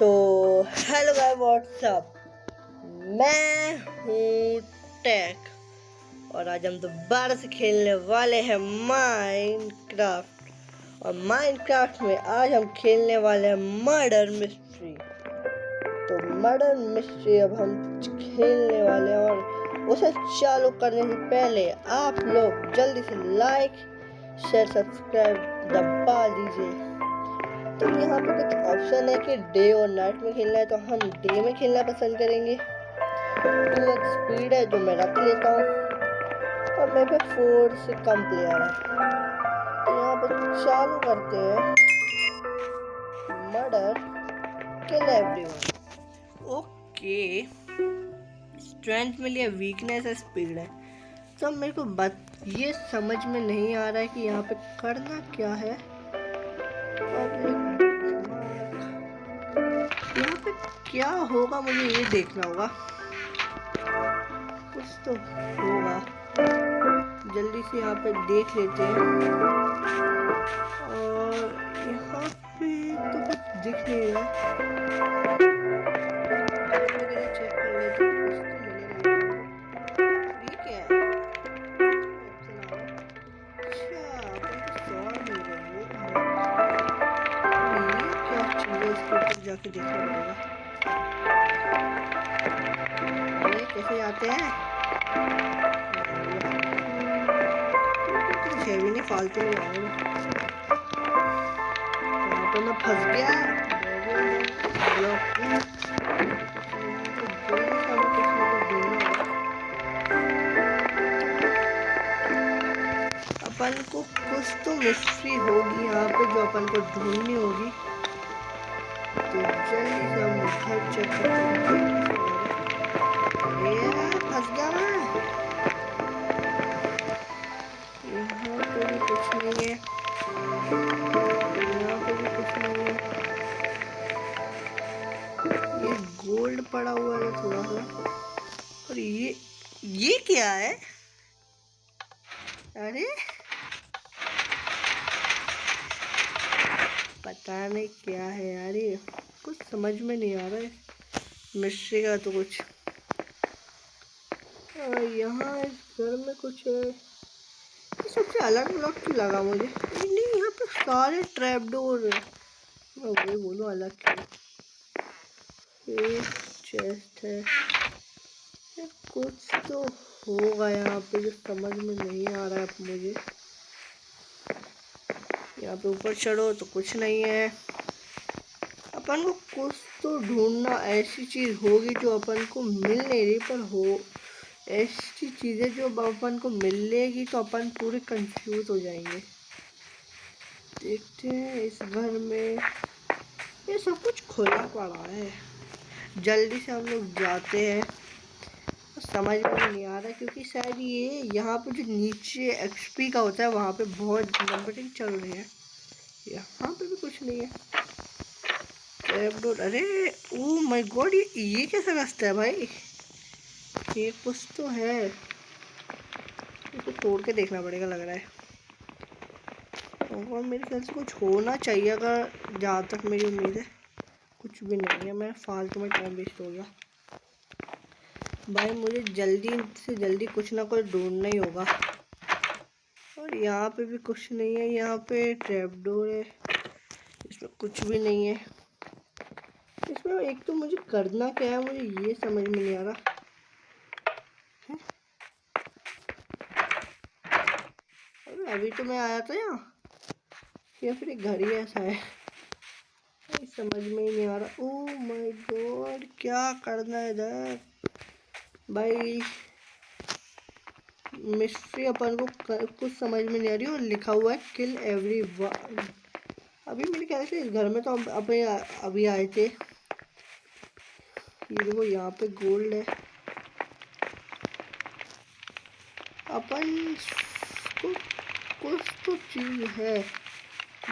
तो hello guys, WhatsApp. मैं हूँ टेक और आज हम दोबारा से खेलने वाले हैं माइनक्राफ्ट। और माइनक्राफ्ट में आज हम खेलने वाले हैं मर्डर मिस्ट्री। तो मर्डर मिस्ट्री अब हम खेलने वाले हैं और उसे चालू करने से पहले आप लोग जल्दी से लाइक शेयर सब्सक्राइब दबा दीजिए। तो यहाँ पे कुछ ऑप्शन है कि डे और नाइट में खेलना है, तो हम डे में खेलना पसंद करेंगे। 2x स्पीड है जो मैं रख लेता हूँ और मेरे पे 4 से कम प्लेयर है। तो यहाँ पे चालू करते हैं मर्डर किल एवरीवन। ओके, स्ट्रेंथ मिली है, वीकनेस है, स्पीड है। तो मेरे को ये समझ में नहीं आ रहा है कि यहाँ पे करना क्या है। यहाँ पे क्या होगा मुझे ये देखना होगा, कुछ तो होगा। जल्दी से यहाँ पे देख लेते हैं। और यहाँ पे तो कुछ दिख नहीं रहा, चेक कर लेते हैं, कुछ तो मिलेगा। ये क्या है? अच्छा, अपन को सॉर्ड मिल रही है। ये क्या चीज़ है, इसके ऊपर जाके देखना पड़ेगा। ये कैसे जाते हैं? कुछ हैवी नहीं, फालतू में आएगा। यहाँ पे मैं फंस गया। अपन को कुछ तो मिस्ट्री होगी यहाँ पे जो अपन को ढूंढनी होगी। तो जल्दी से हम घर चेक करते हैं। फंस गया मैं। यहाँ पे भी कुछ नहीं है, यहाँ पे भी कुछ नहीं है। ये गोल्ड पड़ा हुआ है थोड़ा सा। और ये क्या है? अरे पता नहीं क्या है यार, ये कुछ समझ में नहीं आ रहा है मिस्ट्री का तो कुछ। यहाँ इस घर में कुछ है, ये सबसे अलग अलग क्यों लगा मुझे? नहीं, यहाँ पे सारे ट्रैप डोर है। मैं वही बोलूँ अलग क्यों। ये चेस्ट है, ये कुछ तो होगा यहाँ पे जो समझ में नहीं आ रहा है मुझे। यहाँ पे ऊपर चढ़ो तो कुछ नहीं है। अपन को कुछ तो ढूंढना, ऐसी चीज होगी जो अपन को मिल नहीं रही पर हो, ऐसी चीजें जो अपन को मिलेगी तो अपन पूरे कंफ्यूज हो जाएंगे। देखते हैं इस घर में, ये सब कुछ खुला पड़ा है। जल्दी से हम लोग जाते हैं। समझ में नहीं आ रहा क्योंकि शायद ये यहाँ पे जो नीचे एक्सपी का होता है वहाँ पे बहुत नंबरिंग चल रही है। यहाँ पे भी कुछ नहीं है। अरे ओ माय गॉड, ये कैसा रास्ता है भाई? ये कुछ तो है, इसको तोड़ के देखना पड़ेगा लग रहा है। और मेरे ख्याल से कुछ होना चाहिए, अगर जहाँ तक मेरी उम्मीद है। कुछ भी नहीं है, मैं फालतू में टाइम वेस्ट हो गया भाई। मुझे जल्दी से जल्दी कुछ ना कुछ ढूंढना ही होगा। और यहाँ पे भी कुछ नहीं है, यहाँ पे ट्रैप डोर है, इसमें कुछ भी नहीं है। इसमें एक तो मुझे करना क्या है, मुझे ये समझ में नहीं आ रहा है। अरे अभी तो मैं आया था यहाँ, या फिर एक घर ही ऐसा है, समझ में ही नहीं आ रहा। ओह माय गॉड, क्या करना है इधर भाई? मिस्ट्री अपन को कुछ समझ में नहीं आ रही। और लिखा हुआ है किल एवरीवन। अभी मेरे ख्याल से इस घर में तो अभी आए थे। ये देखो यहाँ पे गोल्ड है। अपन को कुछ तो चीज है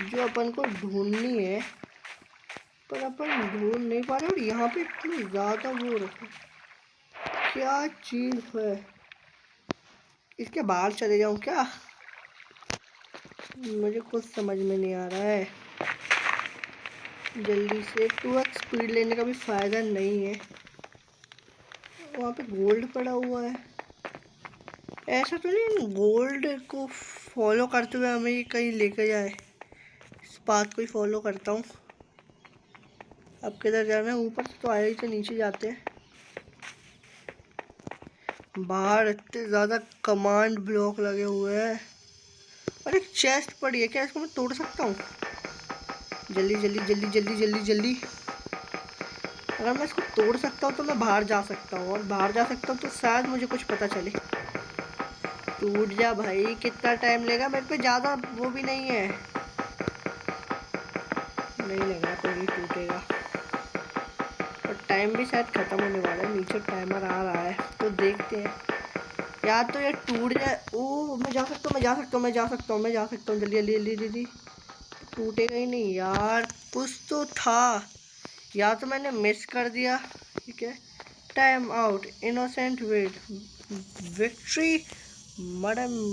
जो अपन को ढूंढनी है पर अपन ढूंढ नहीं पा रहे। और यहाँ पे इतनी ज्यादा वो रखा, क्या चीज है? इसके बाहर चले जाऊं क्या? मुझे कुछ समझ में नहीं आ रहा है। जल्दी से 2x स्पीड लेने का भी फ़ायदा नहीं है। वहाँ पे गोल्ड पड़ा हुआ है। ऐसा तो नहीं गोल्ड को फॉलो करते हुए हमें कहीं लेकर जाए। इस पाथ को ही फॉलो करता हूँ। अब किधर जाना है? ऊपर तो आया ही, तो नीचे जाते हैं। बाहर इतने ज़्यादा कमांड ब्लॉक लगे हुए हैं। और एक चेस्ट पड़ी है, क्या इसको मैं तोड़ सकता हूँ? जल्दी जल्दी जल्दी जल्दी जल्दी जल्दी। अगर मैं इसको तोड़ सकता हूँ तो मैं बाहर जा सकता हूँ, और बाहर जा सकता हूँ तो शायद मुझे कुछ पता चले। टूट जा भाई, कितना टाइम लेगा? मेरे पे ज़्यादा वो भी नहीं है। नहीं लग रहा कोई टूटेगा, और टाइम भी शायद ख़त्म होने वाला है। नीचे टाइमर आ रहा है तो देखते हैं। या तो ये टूट जाए। ओ मैं जा सकता हूँ, मैं जा सकता हूँ, मैं जा सकता हूँ, मैं जा सकता हूँ। जल्दी जल्दी जल्दी जल्दी। टूटेगा ही नहीं यार, कुछ तो था। या तो मैंने मिस कर दिया। ठीक है, time out, innocent wait, victory, madam.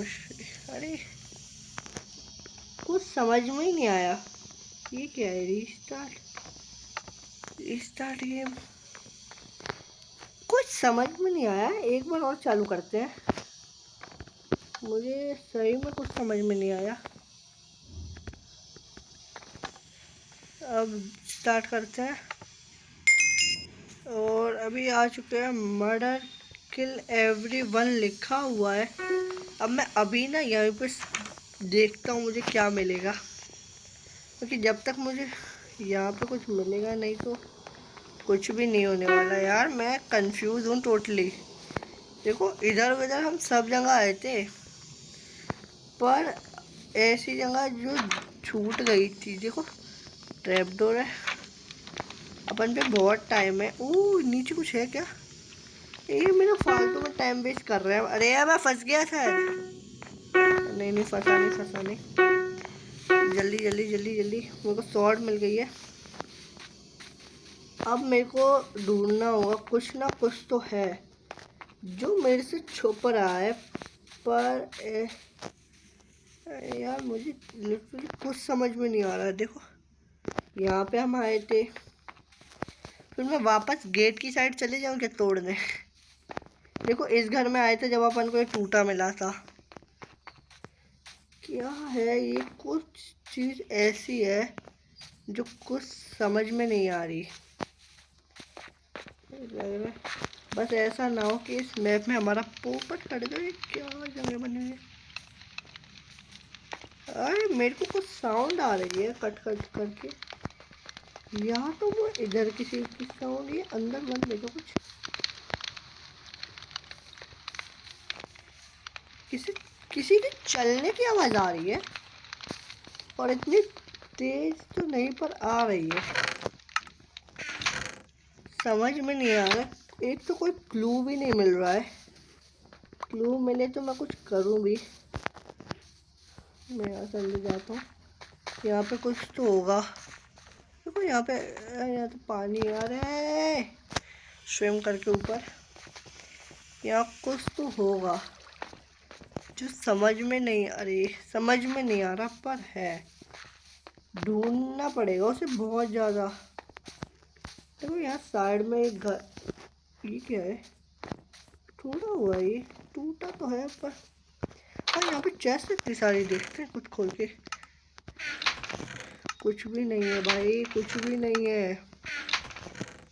अरे कुछ समझ में ही नहीं आया, ये क्या है? Restart, restart game. कुछ समझ में नहीं आया, एक बार और चालू करते हैं। मुझे सही में कुछ समझ में नहीं आया। अब स्टार्ट करते हैं। और अभी आ चुके हैं, मर्डर किल एवरीवन लिखा हुआ है। अब मैं अभी ना यहीं पे देखता हूँ मुझे क्या मिलेगा, क्योंकि जब तक मुझे यहाँ पे कुछ मिलेगा नहीं तो कुछ भी नहीं होने वाला। यार मैं कंफ्यूज हूँ टोटली। देखो इधर उधर हम सब जगह आए थे, पर ऐसी जगह जो छूट गई थी। देखो ट्रैप डोर है, अपन पे बहुत टाइम है। ओह नीचे कुछ है क्या? ये मेरा फालतू में टाइम वेस्ट कर रहे हैं। अरे यार मैं फंस गया था। नहीं नहीं, फंसा नहीं, फंसा नहीं। जल्दी जल्दी जल्दी जल्दी, मेरे को स्वॉर्ड मिल गई है। अब मेरे को ढूंढना होगा, कुछ ना कुछ तो है जो मेरे से छुप रहा है। पर यार मुझे लिटरली कुछ समझ में नहीं आ रहा है। देखो यहाँ पे हम आए थे, फिर मैं वापस गेट की साइड चले जाऊँ क्या तोड़ने? देखो इस घर में आए थे जब अपन को एक टूटा मिला था। क्या है ये? कुछ चीज़ ऐसी है जो कुछ समझ में नहीं आ रही। बस ऐसा ना हो कि इस मैप में हमारा पोपट कट जाए। क्या जगह बनी हुई है? अरे मेरे को कुछ साउंड आ रही है कट कट करके। या तो वो इधर किसी की साउंड, ये अंदर बंद देखो कुछ। किसी किसी के चलने की आवाज़ आ रही है, और इतनी तेज तो नहीं पर आ रही है। समझ में नहीं आ रहा। एक तो कोई क्लू भी नहीं मिल रहा है। क्लू मिले तो मैं कुछ करूं भी। मैं यहाँ चल जाता हूँ, यहाँ पे कुछ तो होगा। देखो यहाँ पे, यहाँ तो पानी आ रहा है स्विम करके ऊपर। यहाँ कुछ तो होगा जो समझ में नहीं, अरे समझ में नहीं आ रहा, पर है। ढूंढना पड़ेगा उसे बहुत ज़्यादा। देखो यहाँ साइड में एक घर, ये क्या है? टूटा हुआ है ये, टूटा तो है पर। और यहाँ पे चेस्ट इतनी सारी, देखते हैं कुछ खोल के। कुछ भी नहीं है भाई, कुछ भी नहीं है।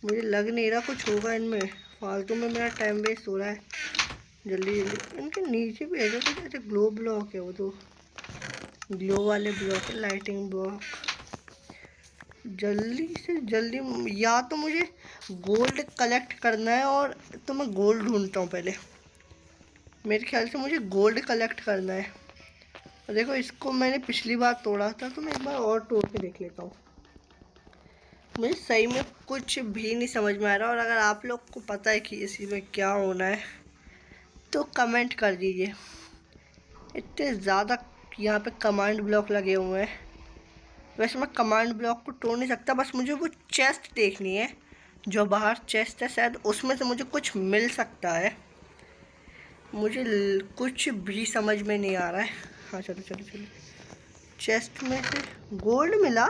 मुझे लग नहीं रहा कुछ होगा इनमें। फालतू में मेरा टाइम वेस्ट हो रहा है। जल्दी जल्दी, इनके नीचे भी है कुछ ऐसे ग्लो ब्लॉक है, वो तो ग्लो वाले ब्लॉक है, लाइटिंग ब्लॉक। जल्दी से जल्दी, या तो मुझे गोल्ड कलेक्ट करना है, और तो मैं गोल्ड ढूंढता हूँ पहले। मेरे ख्याल से मुझे गोल्ड कलेक्ट करना है। और देखो इसको मैंने पिछली बार तोड़ा था, तो मैं एक बार और तोड़ के देख लेता हूँ। मुझे सही में कुछ भी नहीं समझ में आ रहा, और अगर आप लोग को पता है कि इसी में क्या होना है तो कमेंट कर दीजिए। इतने ज़्यादा यहाँ पे कमांड ब्लॉक लगे हुए हैं। वैसे मैं कमांड ब्लॉक को तोड़ नहीं सकता, बस मुझे वो चेस्ट देखनी है जो बाहर चेस्ट है, शायद उसमें से मुझे कुछ मिल सकता है। मुझे कुछ भी समझ में नहीं आ रहा है। हाँ चलो चलो चलो, चेस्ट में से गोल्ड मिला।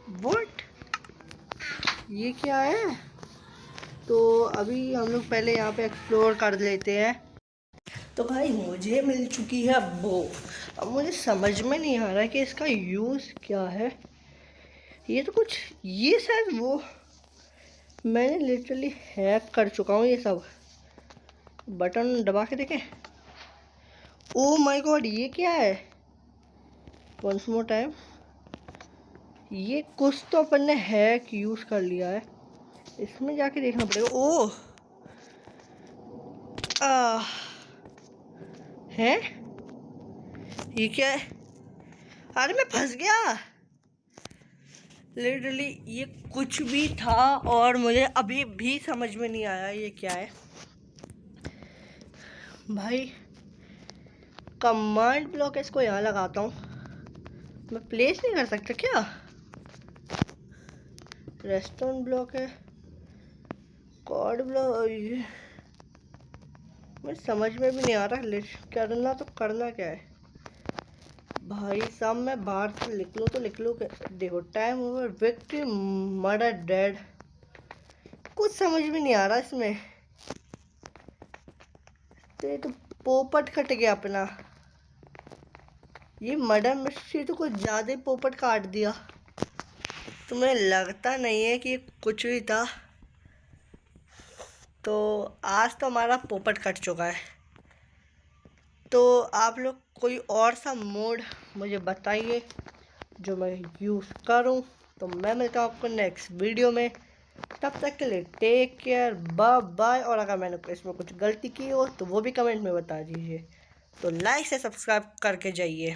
व्हाट? ये क्या है? तो अभी हम लोग पहले यहाँ पे एक्सप्लोर कर लेते हैं। तो भाई मुझे मिल चुकी है बो। अब मुझे समझ में नहीं आ रहा है कि इसका यूज़ क्या है। ये तो कुछ, ये शायद वो, मैंने लिटरली हैक कर चुका हूँ ये सब। बटन दबा के देखें। ओ माय गॉड, ये क्या है? Once more time. ये कुछ तो अपन ने हैक यूज़ कर लिया है। इसमें जाके देखना पड़ेगा। ओ है, ये क्या है? अरे मैं फंस गया लिटरली। ये कुछ भी था और मुझे अभी भी समझ में नहीं आया ये क्या है भाई। कमांड ब्लॉक है, इसको यहाँ लगाता हूँ। मैं प्लेस नहीं कर सकता क्या? रेस्टोरेंट ब्लॉक है, कॉर्ड ब्लॉक। मुझे समझ में भी नहीं आ रहा करना तो करना क्या है भाई साहब। मैं बाहर से लिख लूँ तो लिख लूँ। देखो, time over, victory, murder, dead. कुछ समझ में नहीं आ रहा इसमें। तो ये तो पोपट कट गया अपना। ये मर्डर मिस्ट्री तो कुछ ज़्यादा ही पोपट काट दिया। तुम्हें लगता नहीं है कि ये कुछ भी था? तो आज तो हमारा पोपट कट चुका है। तो आप लोग कोई और सा मोड मुझे बताइए जो मैं यूज़ करूं। तो मैं मिलता हूँ आपको नेक्स्ट वीडियो में। तब तक के लिए टेक केयर, बाय बाय। और अगर मैंने इसमें कुछ गलती की हो तो वो भी कमेंट में बता दीजिए। तो लाइक से सब्सक्राइब करके जाइए।